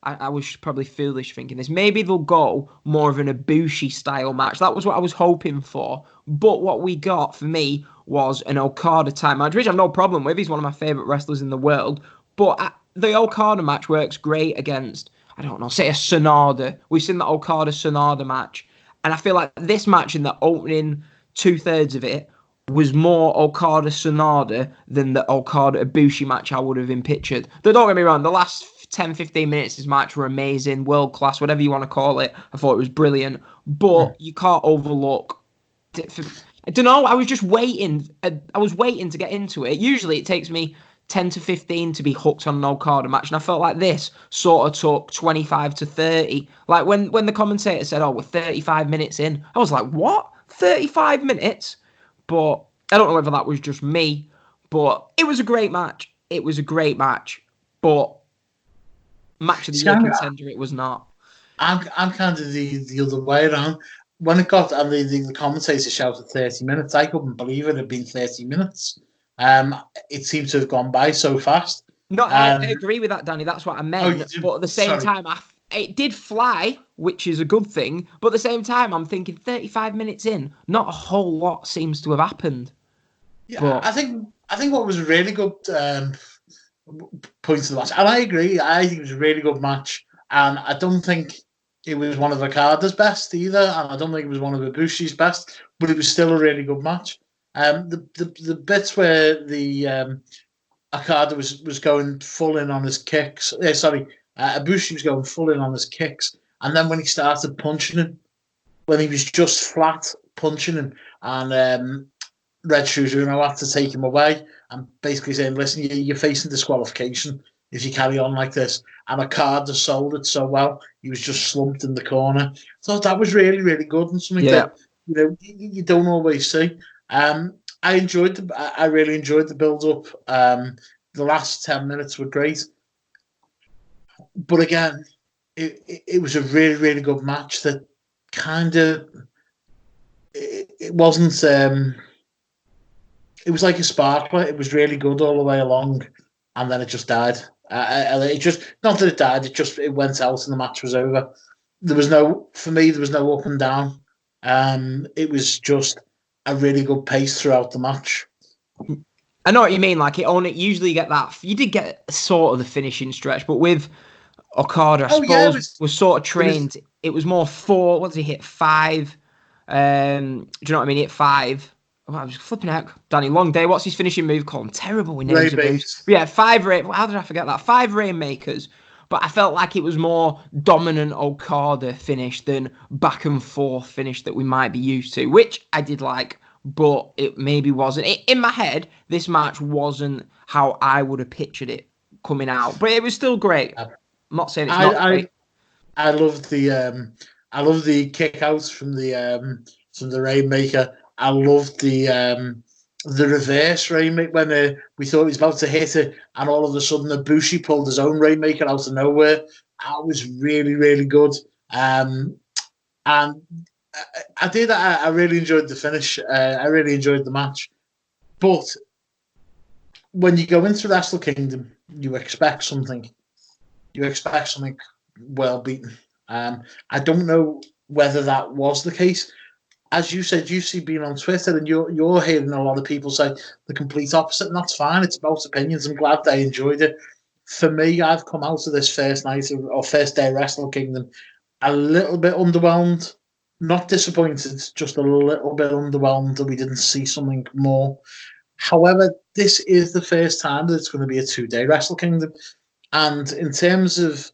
I was probably foolish thinking this, maybe they'll go more of an Ibushi-style match. That was what I was hoping for. But what we got, for me, was an Okada-type match, which I have no problem with. He's one of my favourite wrestlers in the world. But the Okada match works great against, I don't know, say a Sonada. We've seen the Okada-Sonada match. And I feel like this match in the opening 2/3 of it was more Okada-Sonada than the Okada-Ibushi match I would have been pictured. Though don't get me wrong, the last 10-15 minutes of this match were amazing, world-class, whatever you want to call it. I thought it was brilliant. But you can't overlook... I don't know, I was just waiting. I was waiting to get into it. Usually it takes me 10 to 15 to be hooked on an Okada match, and I felt like this sort of took 25 to 30. Like when the commentator said, we're 35 minutes in, I was like, what? 35 minutes? But I don't know whether that was just me, but it was a great match. But match of the year contender, it was not. I'm kind of the other way around. When it got, and the commentator shouted 30 minutes, I couldn't believe it had been 30 minutes. It seemed to have gone by so fast. No, I agree with that, Danny. That's what I meant. But at the same time, it did fly, which is a good thing. But at the same time, I'm thinking 35 minutes in, not a whole lot seems to have happened. Yeah, but I think what was a really good point of the match, and I agree, I think it was a really good match, and I don't think it was one of Okada's best either, and I don't think it was one of Ibushi's best, but it was still a really good match. The bits where the Okada was going full in on his kicks. Ibushi was going full in on his kicks, and then when he started punching him, when he was just flat punching him, and Red Shoes Uno had to take him away and basically saying, "Listen, you're facing disqualification if you carry on like this." And Okada sold it so well; he was just slumped in the corner. So that was really, really good and something that you don't always see. I really enjoyed the build up. The last 10 minutes were great, but again, it was a really, really good match. That kind of it wasn't. It was like a sparkler. It was really good all the way along, and then it just died. It just not that it died. It went out and the match was over. There was no up and down. It was just a really good pace throughout the match. I know what you mean. Like usually get that. You did get sort of the finishing stretch, but with Okada, I suppose was sort of trained. It was more 4. What did he hit? 5. Do you know what I mean? He hit 5. Oh, I was flipping out. Danny, long day. What's his finishing move called? I'm terrible with names of moves. Yeah, 5 how did I forget that? 5 Rainmakers. But I felt like it was more dominant Okada finish than back and forth finish that we might be used to, which I did like, but it maybe wasn't. In my head, this match wasn't how I would have pictured it coming out, but it was still great. I'm not saying it's not great. I love the kick outs from the Rainmaker. I loved the reverse Rainmaker when we thought he was about to hit it, and all of a sudden Ibushi pulled his own Rainmaker out of nowhere. That was really, really good. And I really enjoyed the finish. I really enjoyed the match. But when you go into Wrestle Kingdom, you expect something. You expect something well beaten. I don't know whether that was the case. As you said, you've been on Twitter and you're hearing a lot of people say the complete opposite, and that's fine. It's about opinions. I'm glad they enjoyed it. For me, I've come out of this first day of Wrestle Kingdom a little bit underwhelmed. Not disappointed, just a little bit underwhelmed that we didn't see something more. However, this is the first time that it's going to be a 2-day Wrestle Kingdom. And in terms of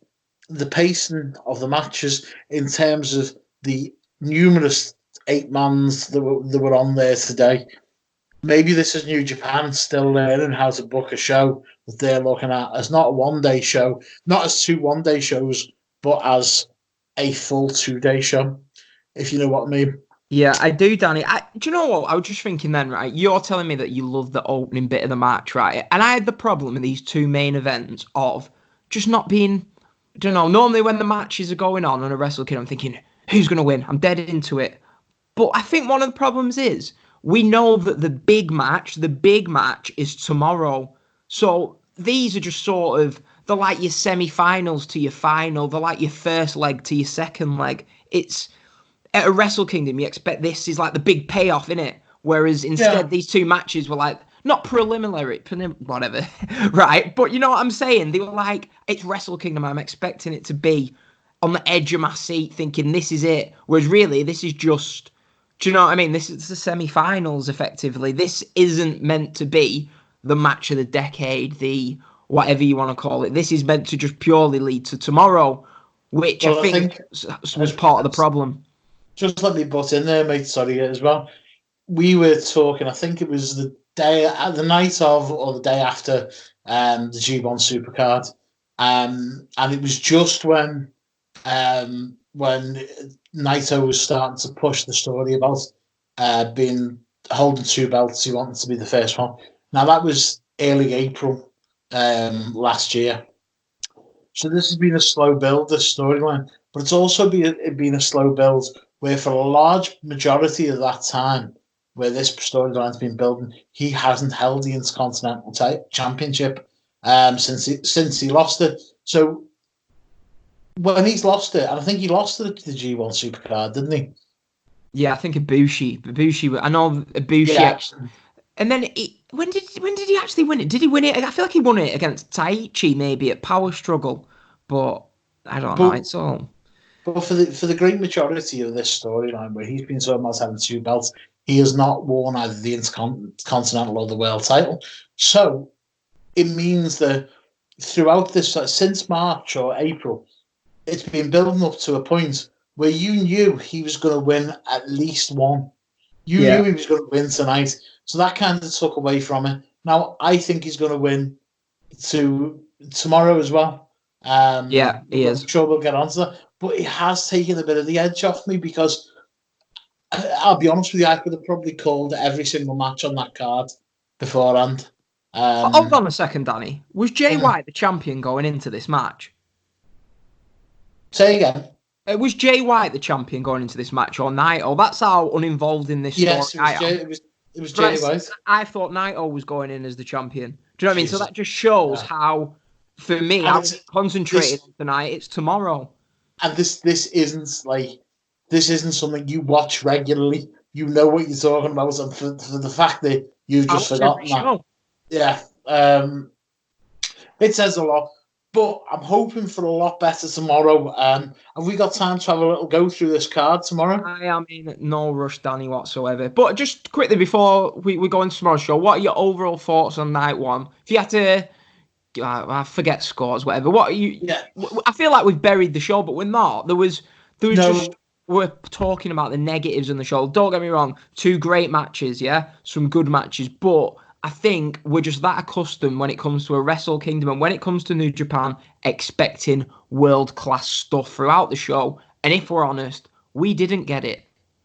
the pacing of the matches, in terms of the numerous 8-mans that were on there today, maybe this is New Japan still learning how to book a show that they're looking at as not a 1-day show, not as 2 1-day shows, but as a full 2-day show, if you know what I mean. Yeah, I do, Danny. Do you know what? I was just thinking then, right? You're telling me that you love the opening bit of the match, right? And I had the problem in these 2 main events of just not being, I don't know, normally when the matches are going on a Wrestle Kingdom, I'm thinking, who's going to win? I'm dead into it. But I think one of the problems is we know that the big match is tomorrow. So these are just sort of, they're like your semi-finals to your final. They're like your first leg to your second leg. It's at a Wrestle Kingdom, you expect this is like the big payoff, innit? Whereas instead, these 2 matches were like, not preliminary, whatever, right? But you know what I'm saying? They were like, it's Wrestle Kingdom. I'm expecting it to be on the edge of my seat thinking this is it. Whereas really, this is just, do you know what I mean? This is the semi-finals, effectively. This isn't meant to be the match of the decade, the whatever you want to call it. This is meant to just purely lead to tomorrow, which I think was part of the problem. Just let me butt in there, mate, sorry, as well. We were talking, I think it was the night of or the day after the G1 Supercard. And it was just when Naito was starting to push the story about holding 2 belts. He wanted to be the first one. Now that was early April last year. So this has been a slow build, this storyline, but it's also been a slow build where for a large majority of that time, where this storyline's been building, he hasn't held the Intercontinental Championship since he lost it. So when he's lost it, and I think he lost it to the G1 Supercard, didn't he? Yeah, I think Ibushi. I know Ibushi. Yeah. And then when did he actually win it? Did he win it? I feel like he won it against Taichi maybe at Power Struggle, but I don't know. It's all. But for the great majority of this storyline, where he's been talking about having 2 belts, he has not worn either the Intercontinental or the World title. So it means that throughout this, since March or April, it's been building up to a point where you knew he was going to win at least one. You knew he was going to win tonight. So that kind of took away from it. Now, I think he's going to win tomorrow as well. He is. I'm sure we'll get onto that. But it has taken a bit of the edge off me because, I'll be honest with you, I could have probably called every single match on that card beforehand. Hold on a second, Danny. Was Jay White the champion going into this match? Say again. Was Jay White the champion going into this match or Naito? That's how uninvolved in this story it was Jay White. I thought Naito was going in as the champion. Do you know what I mean? So that just shows how, for me, I was concentrated on tonight. It's tomorrow. And this isn't something you watch regularly. You know what you're talking about, and for the fact that you've just forgotten that. It says a lot. But I'm hoping for a lot better tomorrow. Have we got time to have a little go through this card tomorrow? I am in no rush, Danny, whatsoever. But just quickly before we go into tomorrow's show, what are your overall thoughts on night one? If you had to, I forget scores, whatever. What are you? Yeah. I feel like we've buried the show, but we're not. We're talking about the negatives in the show. Don't get me wrong, 2 great matches, yeah, some good matches, but I think we're just that accustomed when it comes to a Wrestle Kingdom and when it comes to New Japan, expecting world-class stuff throughout the show. And if we're honest, we didn't get it.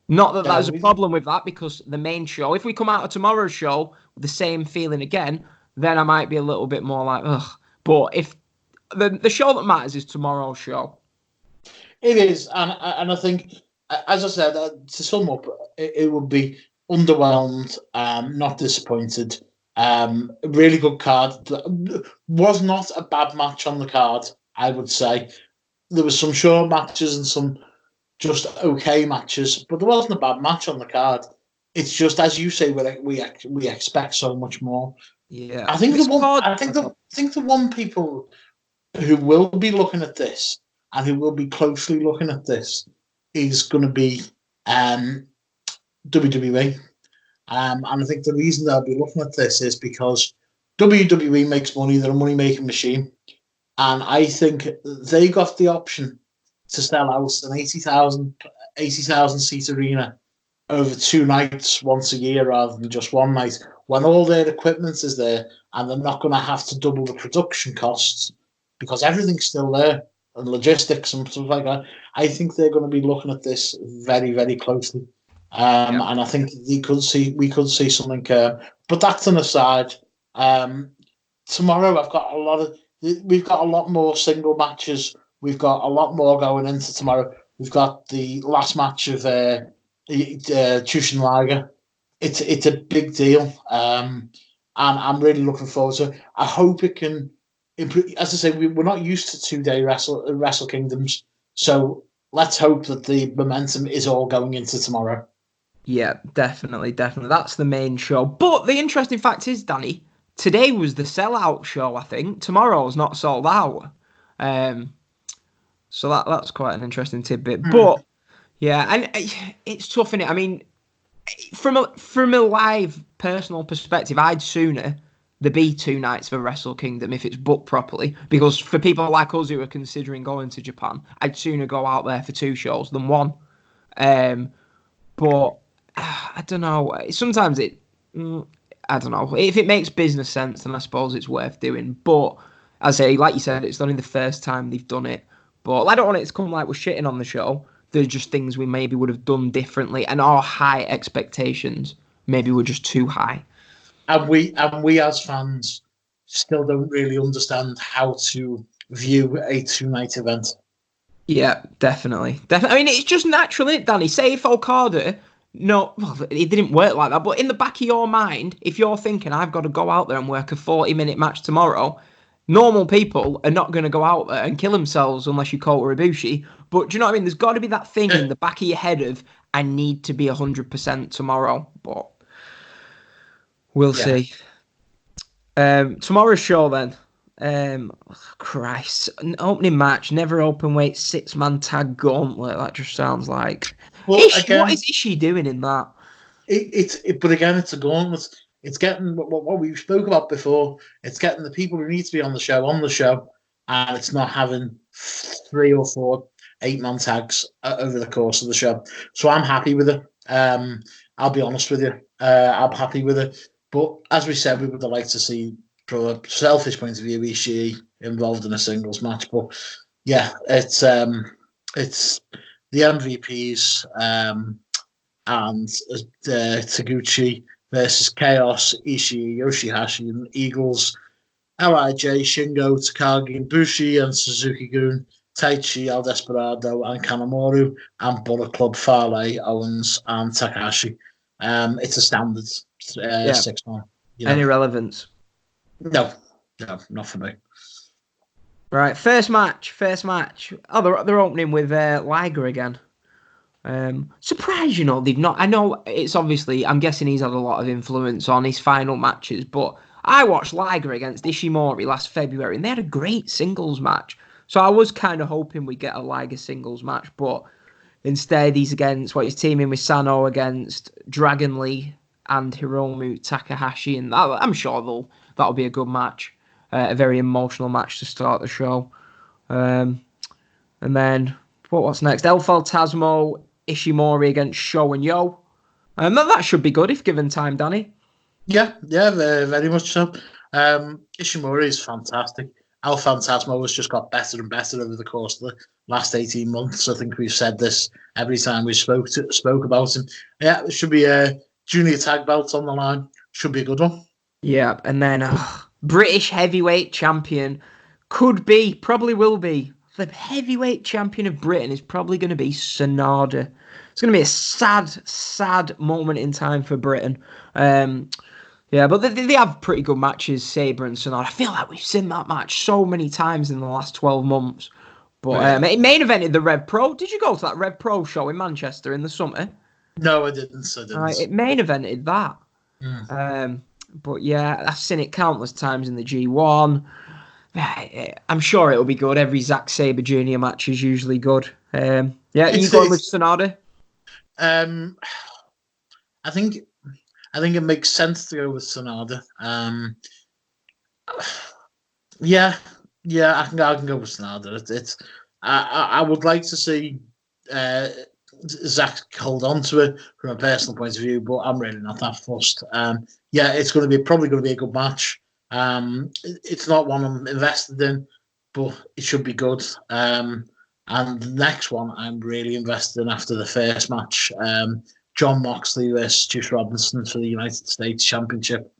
Not that there's a problem with that, because the main show, if we come out of tomorrow's show with the same feeling again, then I might be a little bit more like, ugh. But if the show that matters is tomorrow's show. It is. And I think, as I said, to sum up, it would be underwhelmed, not disappointed. Really good card. Was not a bad match on the card, I would say. There was some short matches and some just okay matches, but there wasn't a bad match on the card. It's just, as you say, we expect so much more. Yeah, I think the one people who will be looking at this and who will be closely looking at this is going to be WWE. And I think the reason they'll be looking at this is because WWE makes money. They're a money-making machine. And I think they got the option to sell out an 80,000 seat arena over 2 nights once a year rather than just one night, when all their equipment is there and they're not going to have to double the production costs because everything's still there and logistics and stuff like that. I think they're going to be looking at this very, very closely. And I think we could see something. But that's an aside. Tomorrow we've got a lot more single matches. We've got a lot more going into tomorrow. We've got the last match of Jushin Liger. It's a big deal, and I'm really looking forward to it. I hope it can improve. As I say, we're not used to 2-day Wrestle Kingdoms, so let's hope that the momentum is all going into tomorrow. Yeah, definitely. That's the main show. But the interesting fact is, Danny, today was the sellout show, I think. Tomorrow's not sold out. So that's quite an interesting tidbit. But, yeah, and it's tough, innit? I mean, from a live personal perspective, I'd sooner there be 2 nights for Wrestle Kingdom if it's booked properly. Because for people like us who are considering going to Japan, I'd sooner go out there for 2 shows than 1. But I don't know. Sometimes I don't know. If it makes business sense, then I suppose it's worth doing. But as I say, like you said, it's only the first time they've done it. But I don't want it to come like we're shitting on the show. There's just things we maybe would have done differently, and our high expectations maybe were just too high. And we as fans still don't really understand how to view a 2-night event. Yeah, definitely. I mean, it's just natural, isn't it, Danny? Say if Okada no, well, it didn't work like that. But in the back of your mind, if you're thinking, I've got to go out there and work a 40-minute match tomorrow, normal people are not going to go out there and kill themselves unless you Kota Ibushi. But do you know what I mean? There's got to be that thing in the back of your head of, I need to be 100% tomorrow. But we'll see. Tomorrow's show then. Christ, an opening match, never open weight, 6-man tag gauntlet. That just sounds like. Well, What is Ishii doing in that? But again, it's a gauntlet. It's getting what we spoke about before. It's getting the people who need to be on the show, and it's not having 3 or 4 8-man tags over the course of the show. So I'm happy with it. I'll be honest with you. I'm happy with it. But as we said, we would have liked to see, from a selfish point of view, Ishii involved in a singles match. But yeah, it's the MVPs and Taguchi versus Chaos, Ishii, Yoshihashi, and Eagles, LIJ, Shingo, Takagi, and Bushi, and Suzuki-gun, Taichi, El Desperado, and Kanemaru, and Bullet Club, Fale, Owens, and Takahashi. It's a standard 6-man. Any relevance? No, not for me. Right, first match. Oh, they're opening with Liger again. Surprised, they've not. I know it's obviously, I'm guessing he's had a lot of influence on his final matches, but I watched Liger against Ishimori last February and they had a great singles match. So I was kind of hoping we'd get a Liger singles match, but instead he's teaming with Sano against Dragon Lee and Hiromu Takahashi, and I'm sure that'll be a good match, a very emotional match to start the show. And then what's next? El Fantasmo, Ishimori against Sho and Yo. That should be good if given time, Danny. Yeah, very, very much so. Ishimori is fantastic. El Fantasmo has just got better and better over the course of the last 18 months. I think we've said this every time we spoke about him. Yeah, it should be a junior tag belt on the line. Should be a good one. Yeah, and then British heavyweight champion probably will be. The heavyweight champion of Britain is probably going to be Sonada. It's going to be a sad moment in time for Britain. Yeah, but they have pretty good matches, Sabre and Sonada. I feel like we've seen that match so many times in the last 12 months. But it main evented the Rev Pro. Did you go to that Rev Pro show in Manchester in the summer? No, I didn't. It main evented that. But yeah, I've seen it countless times in the G1. I'm sure it'll be good. Every Zack Sabre Jr. match is usually good. Yeah, are you going with Sonada? I think it makes sense to go with Sonada. Yeah, I can go with Sonada. I would like to see Zach hold on to it from a personal point of view, but I'm really not that fussed. Yeah, it's probably going to be a good match. It's not one I'm invested in, but it should be good. And the next one I'm really invested in after the first match, Jon Moxley versus Juice Robinson for the United States Championship.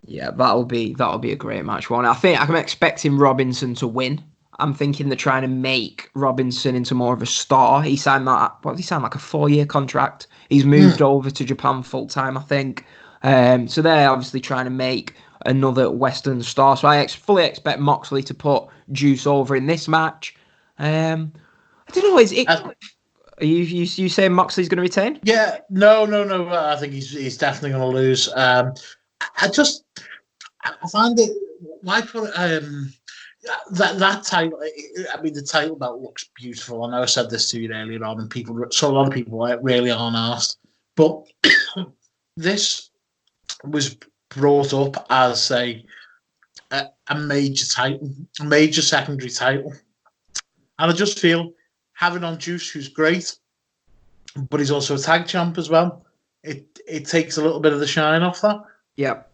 Yeah, that'll be a great match. I think I'm expecting Robinson to win. I'm thinking they're trying to make Robinson into more of a star. He signed like a 4-year contract. He's moved over to Japan full time, I think. So they're obviously trying to make another Western star. So I fully expect Moxley to put Juice over in this match. I don't know. Are you saying Moxley's going to retain? Yeah, no. I think he's definitely going to lose. I find it. Why put that title? I mean, the title belt looks beautiful. I know I said this to you earlier on, and a lot of people really aren't asked. But this was brought up as a major title, a major secondary title, and I just feel having on Juice, who's great, but he's also a tag champ as well. It takes a little bit of the shine off that. Yep.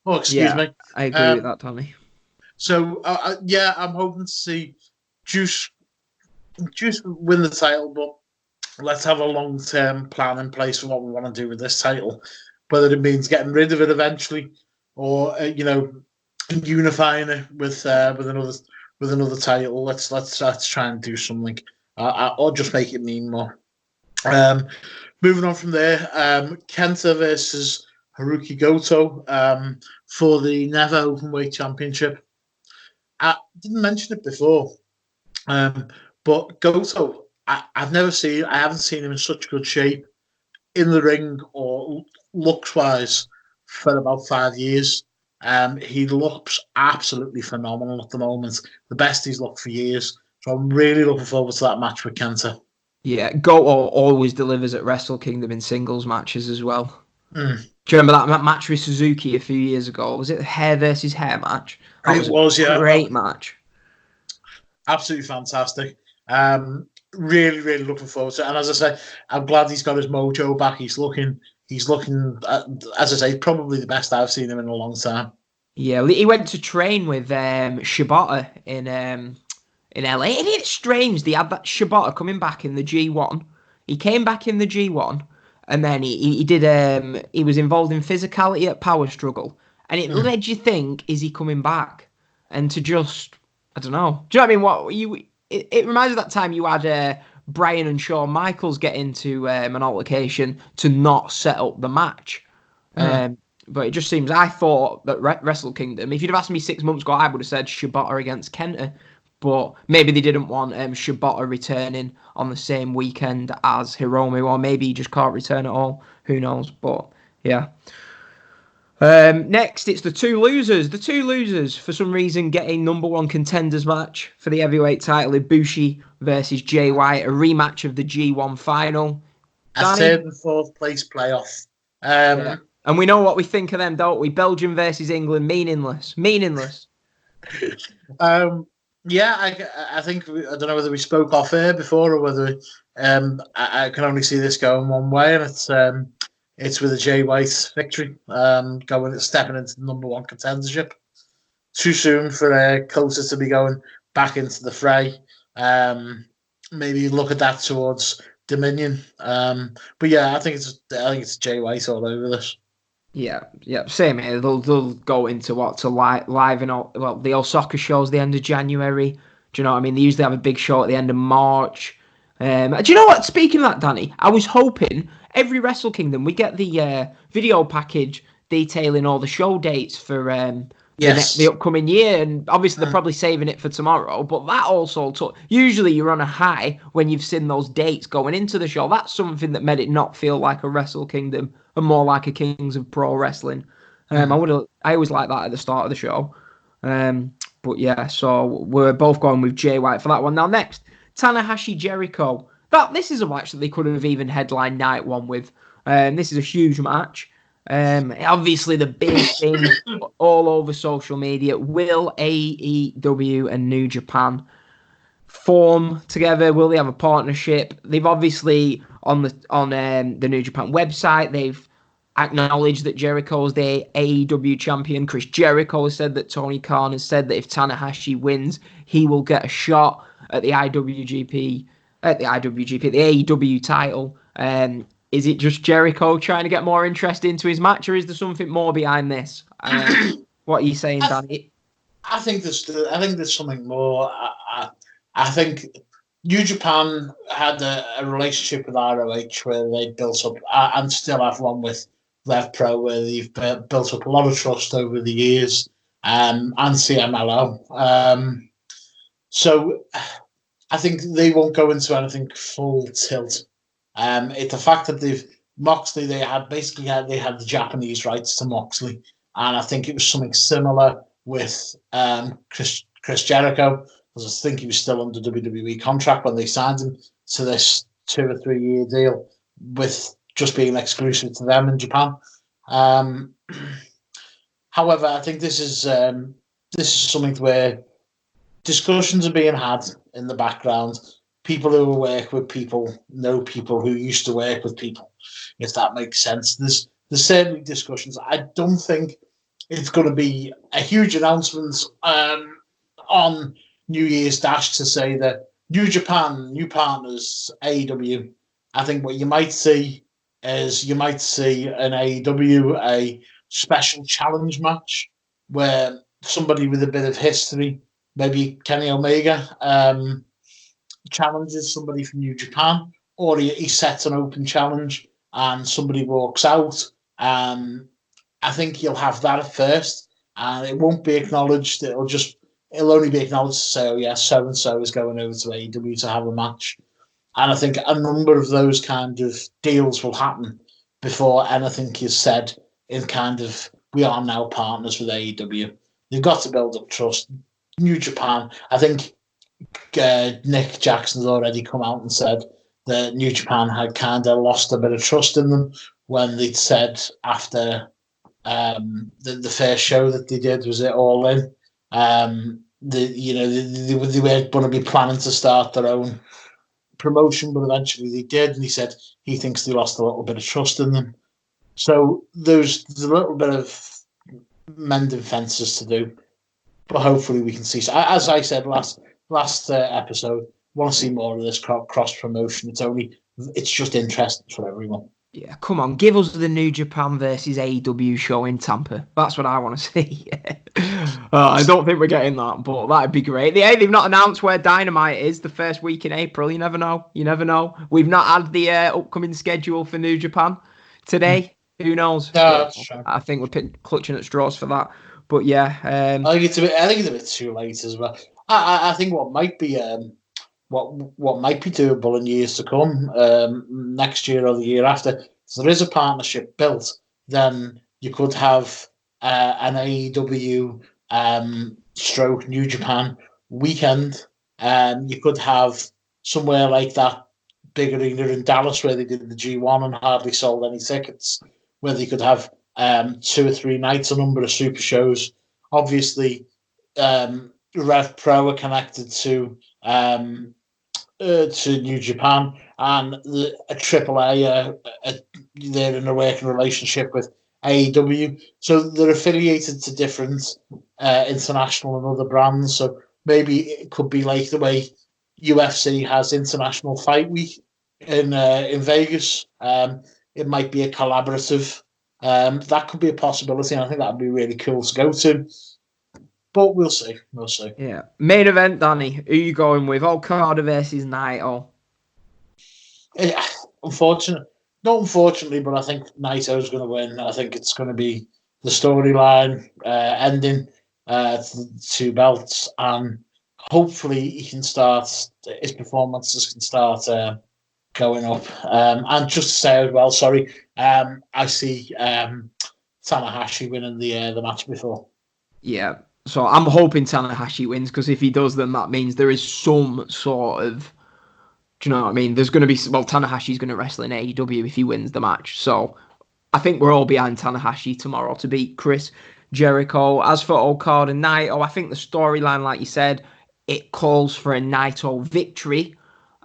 Oh, excuse me. I agree with that, Tommy. So, I'm hoping to see Juice win the title, but let's have a long-term plan in place for what we want to do with this title. Whether it means getting rid of it eventually, or unifying it with another title. Let's try and do something, or just make it mean more. Um, moving on from there, Kenta versus Haruki Goto for the Never Openweight Championship. I didn't mention it before, but Goto, I haven't seen him in such good shape in the ring or looks wise for about 5 years. He looks absolutely phenomenal at the moment. The best he's looked for years. So I'm really looking forward to that match with Kenta. Yeah, Goto always delivers at Wrestle Kingdom in singles matches as well. Mm. Do you remember that match with Suzuki a few years ago? Was it the hair versus hair match? That was a great match. Absolutely fantastic. Really, really looking forward to it. And as I say, I'm glad he's got his mojo back. He's looking, as I say, probably the best I've seen him in a long time. Yeah, he went to train with Shibata in LA. And it's strange, they had that Shibata coming back in the G1. He came back in the G1, and then he was involved in physicality at Power Struggle. And it led you think, is he coming back? And to just, I don't know. Do you know what I mean? It reminds me of that time you had Brian and Shawn Michaels get into an altercation to not set up the match. But it just seems, I thought that Wrestle Kingdom, if you'd have asked me 6 months ago, I would have said Shibata against Kenta. But maybe they didn't want Shibata returning on the same weekend as Hiromu, or maybe he just can't return at all. Who knows? But yeah. Next, it's the two losers. The two losers, for some reason, get a number one contenders match for the heavyweight title. Ibushi versus Jay White, a rematch of the G1 final. A third and fourth place playoff. Yeah. And we know what we think of them, don't we? Belgium versus England, meaningless. Yeah, I think, I don't know whether we spoke off air before or whether I can only see this going one way, and it's with a Jay White victory, stepping into the number one contendership. Too soon for Kota to be going back into the fray. Maybe look at that towards Dominion. But yeah, I think it's Jay White all over this. Yeah, same here. They'll go into live and all. Well, the Osaka show's the end of January. Do you know what I mean? They usually have a big show at the end of March. Do you know what? Speaking of that, Danny, I was hoping every Wrestle Kingdom we get the video package detailing all the show dates for the upcoming year, and obviously they're probably saving it for tomorrow. But that also usually you're on a high when you've seen those dates going into the show. That's something that made it not feel like a Wrestle Kingdom and more like a Kings of Pro Wrestling. I always like that at the start of the show. But yeah, so we're both going with Jay White for that one. Now next, Tanahashi Jericho. This is a match that they could have even headlined night one with. This is a huge match. Obviously the big thing all over social media, will AEW and New Japan form together? Will they have a partnership? They've obviously on the New Japan website, they've acknowledged that Jericho is the AEW champion. Chris Jericho has said that Tony Khan has said that if Tanahashi wins, he will get a shot at the the AEW title. Is it just Jericho trying to get more interest into his match, or is there something more behind this? What are you saying, Danny? I think there's something more. I think New Japan had a relationship with ROH where they built up, and still have one with Rev Pro, where they've built up a lot of trust over the years, and CMLO. So I think they won't go into anything full tilt. It's the fact that Moxley, they had the Japanese rights to Moxley, and I think it was something similar with Chris Jericho, because I think he was still under WWE contract when they signed him to this 2 or 3 year deal with just being exclusive to them in Japan. However, I think this is something where discussions are being had in the background. People who work with people know people who used to work with people, if that makes sense. There's certainly discussions. I don't think it's going to be a huge announcement on New Year's Dash to say that New Japan, new partners, AEW. I think what you might see is an AEW, a special challenge match where somebody with a bit of history, maybe Kenny Omega, challenges somebody from New Japan, or he sets an open challenge and somebody walks out. I think he'll have that at first, and it won't be acknowledged. It'll only be acknowledged to say, oh yeah, so and so is going over to AEW to have a match. And I think a number of those kind of deals will happen before anything is said in kind of, we are now partners with AEW. You've got to build up trust. New Japan, I think Nick Jackson's already come out and said that New Japan had kind of lost a bit of trust in them when they'd said after the first show that they did, was it All In? They weren't going to be planning to start their own promotion, but eventually they did, and he said he thinks they lost a little bit of trust in them. So there's a little bit of mending fences to do, but hopefully we can see. So, as I said last episode, want to see more of this cross promotion. It's just interesting for everyone. Yeah, come on, give us the New Japan versus AEW show in Tampa. That's what I want to see. I don't think we're getting that, but that'd be great. They've not announced where Dynamite is the first week in April. You never know. We've not had the upcoming schedule for New Japan today. Who knows? No, that's true. I think we're clutching at straws for that. But yeah, I think it's a bit too late as well. I think what might be what might be doable in years to come, next year or the year after, if there is a partnership built, then you could have an AEW stroke New Japan weekend. You could have somewhere like that big arena in Dallas where they did the G1 and hardly sold any tickets, where they could have 2 or 3 nights, a number of super shows. Obviously, Rev Pro are connected to New Japan, and a AAA, they're in a working relationship with AEW, so they're affiliated to different international and other brands. So maybe it could be like the way UFC has International Fight Week in Vegas. It might be a collaborative. That could be a possibility, and I think that would be really cool to go to. But we'll see. Yeah. Main event, Danny. Who are you going with? Okada versus Naito. Not unfortunately, but I think Naito's going to win. I think it's going to be the storyline ending to 2 belts, and hopefully his performances can start going up. And just to say as well, sorry, I see Tanahashi winning the match before. Yeah. So I'm hoping Tanahashi wins, because if he does, then that means there is some sort of, do you know what I mean? There's going to be, Tanahashi's going to wrestle in AEW if he wins the match. So I think we're all behind Tanahashi tomorrow to beat Chris Jericho. As for Okada and Naito, I think the storyline, like you said, it calls for a Naito victory.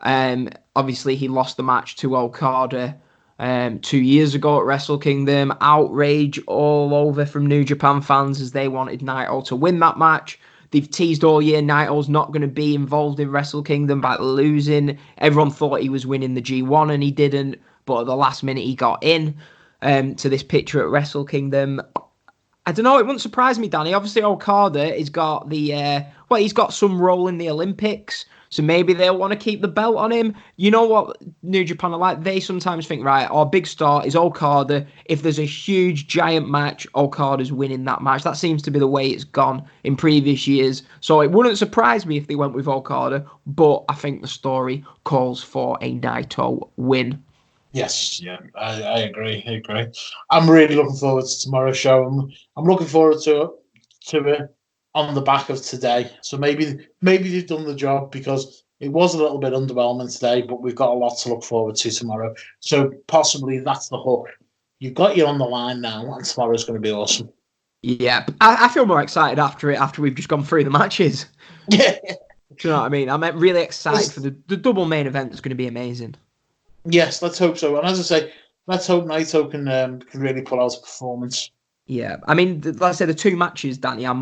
Obviously, he lost the match to Okada 2 years ago at Wrestle Kingdom. Outrage all over from New Japan fans as they wanted Naito to win that match. They've teased all year Naito's not going to be involved in Wrestle Kingdom by losing. Everyone thought he was winning the G1 and he didn't, but at the last minute he got in to this picture at Wrestle Kingdom. I don't know, it wouldn't surprise me, Danny. Obviously Okada has got he's got some role in the Olympics. So maybe they'll want to keep the belt on him. You know what New Japan are like? They sometimes think, right, our big star is Okada. If there's a huge, giant match, Okada's winning that match. That seems to be the way it's gone in previous years. So it wouldn't surprise me if they went with Okada. But I think the story calls for a Naito win. Yes, yeah, I agree. I'm really looking forward to tomorrow's show. I'm looking forward to it on the back of today. So maybe they've done the job, because it was a little bit underwhelming today, but we've got a lot to look forward to tomorrow. So possibly that's the hook. You've got you on the line now, and tomorrow's going to be awesome. Yeah, I feel more excited after we've just gone through the matches. Yeah. Do you know what I mean? I'm really excited for the double main event. It's going to be amazing. Yes, let's hope so. And as I say, let's hope Naito can really pull out a performance. Yeah, I mean, like I said, the 2 matches, Danny, I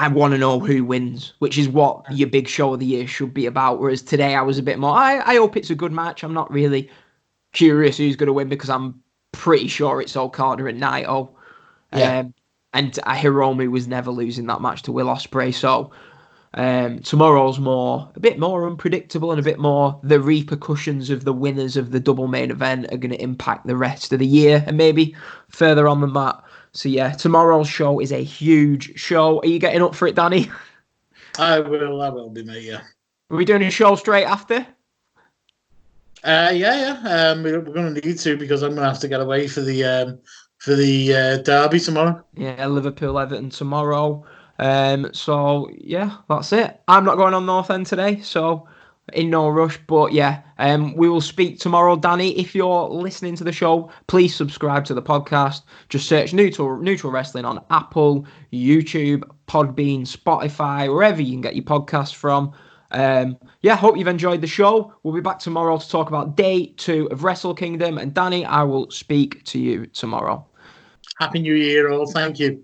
want to know who wins, which is what your big show of the year should be about. Whereas today I was a bit more, I hope it's a good match. I'm not really curious who's going to win, because I'm pretty sure it's Okada and Naito. Yeah. And Hiromu was never losing that match to Will Ospreay. So Tomorrow's a bit more unpredictable, and a bit more the repercussions of the winners of the double main event are going to impact the rest of the year and maybe further on than that. So yeah, tomorrow's show is a huge show. Are you getting up for it, Danny? I will be, mate, yeah. Are we doing a show straight after? Yeah. We're going to need to, because I'm going to have to get away for the derby tomorrow. Yeah, Liverpool Everton tomorrow. So yeah, that's it. I'm not going on North End today, so in no rush. But yeah, we will speak tomorrow. Danny, if you're listening to the show, please subscribe to the podcast. Just search Neutral Wrestling on Apple, YouTube, Podbean, Spotify, wherever you can get your podcast from. Yeah, hope you've enjoyed the show. We'll be back tomorrow to talk about day 2 of Wrestle Kingdom. And Danny, I will speak to you tomorrow. Happy New Year, all. Thank you.